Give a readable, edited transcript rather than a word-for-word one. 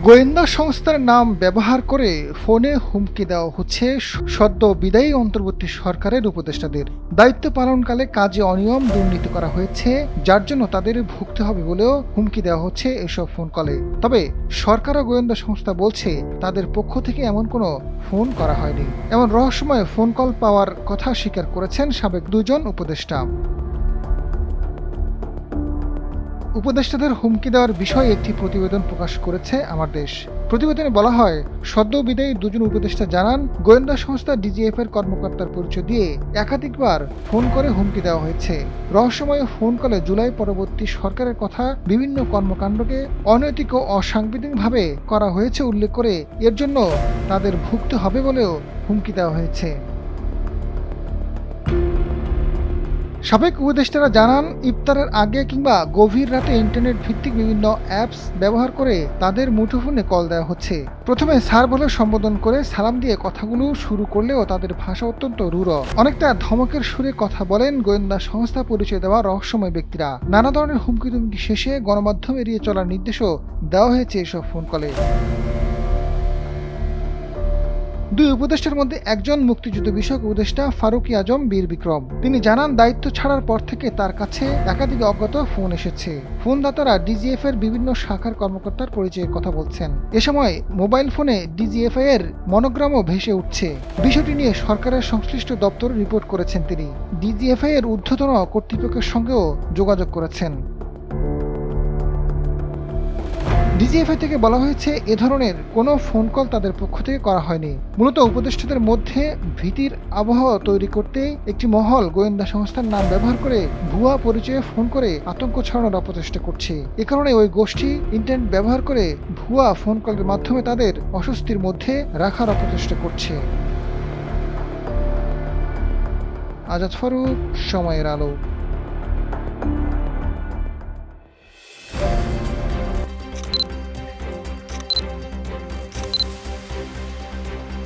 গোয়েন্দা সংস্থার নাম ব্যবহার করে ফোনে হুমকি দেওয়া হচ্ছে সদ্য বিদায়ী অন্তর্বর্তী সরকারের উপদেষ্টাদের। দায়িত্ব পালনকালে কাজে অনিয়ম দুর্নীতি করা হয়েছে, যার জন্য তাদের ভুগতে হবে বলেও হুমকি দেওয়া হচ্ছে এসব ফোন কলে। তবে সরকার ও গোয়েন্দা সংস্থা বলছে তাদের পক্ষ থেকে এমন কোনো ফোন করা হয়নি। এমন রহস্যময় ফোন কল পাওয়ার কথা স্বীকার করেছেন সাবেক দুজন উপদেষ্টা। উপদেষ্টাদের হুমকি দেওয়ার বিষয়ে একটি প্রতিবেদন প্রকাশ করেছে আমার দেশ। প্রতিবেদনে বলা হয়, সদ্য বিদায়ী দুজন উপদেষ্টা জানান, গোয়েন্দা সংস্থা ডিজিএফ এর কর্মকর্তার পরিচয় দিয়ে একাধিকবার ফোন করে হুমকি দেওয়া হয়েছে। রহস্যময় ফোন কলে জুলাই পরবর্তী সরকারের কথা, বিভিন্ন কর্মকাণ্ডকে অনৈতিক ও অসাংবিধানিকভাবে করা হয়েছে উল্লেখ করে এর জন্য তাদের ভুগতে হবে বলেও হুমকি দেওয়া হয়েছে। সাবেক উপদেষ্টারা জানান, ইফতারের আগে কিংবা গভীর রাতে ইন্টারনেট ভিত্তিক বিভিন্ন অ্যাপস ব্যবহার করে তাদের মুঠোফোনে কল দেওয়া হচ্ছে। প্রথমে স্যার বলে সম্বোধন করে সালাম দিয়ে কথাগুলো শুরু করলেও তাদের ভাষা অত্যন্ত রূঢ়, অনেকটা ধমকের সুরে কথা বলেন গোয়েন্দা সংস্থা পরিচয় দেওয়া রহস্যময় ব্যক্তিরা। নানা ধরনের হুমকি তুমকি শেষে গণমাধ্যম এড়িয়ে চলার নির্দেশও দেওয়া হয়েছে এসব ফোন কলে। দুই উপদেষ্টার মধ্যে একজন মুক্তিযুদ্ধ বিষয়ক উপদেষ্টা ফারুক আজম বীর বিক্রম। তিনি জানান, দায়িত্ব ছাড়ার পর থেকে তার কাছে একাধিক অজ্ঞাত ফোন এসেছে। ফোনদাতারা ডিজিএফ এর বিভিন্ন শাখার কর্মকর্তার পরিচয়ের কথা বলছেন। এ সময় মোবাইল ফোনে ডিজিএফআই এর মনোগ্রামও ভেসে উঠছে। বিষয়টি নিয়ে সরকারের সংশ্লিষ্ট দপ্তরে রিপোর্ট করেছেন তিনি। ডিজিএফআই এর ঊর্ধ্বতন কর্তৃপক্ষের সঙ্গেও যোগাযোগ করেছেন। ডিজিএফআই থেকে বলা হয়েছে, এ ধরনের কোনো ফোন কল তাদের পক্ষ থেকে করা হয়নি। মূলত উপদেষ্টাদের মধ্যে ভীতির আবহাওয়া তৈরি করতে একটি মহল গোয়েন্দা সংস্থার নাম ব্যবহার করে ভুয়া পরিচয়ে ফোন করে আতঙ্ক ছড়ানোর অপচেষ্টা করছে। এ কারণে ওই গোষ্ঠী ইন্টারনেট ব্যবহার করে ভুয়া ফোন কলের মাধ্যমে তাদের অস্বস্তির মধ্যে রাখার অপচেষ্টা করছে। আজাদ ফারুক, সময়ের আলো।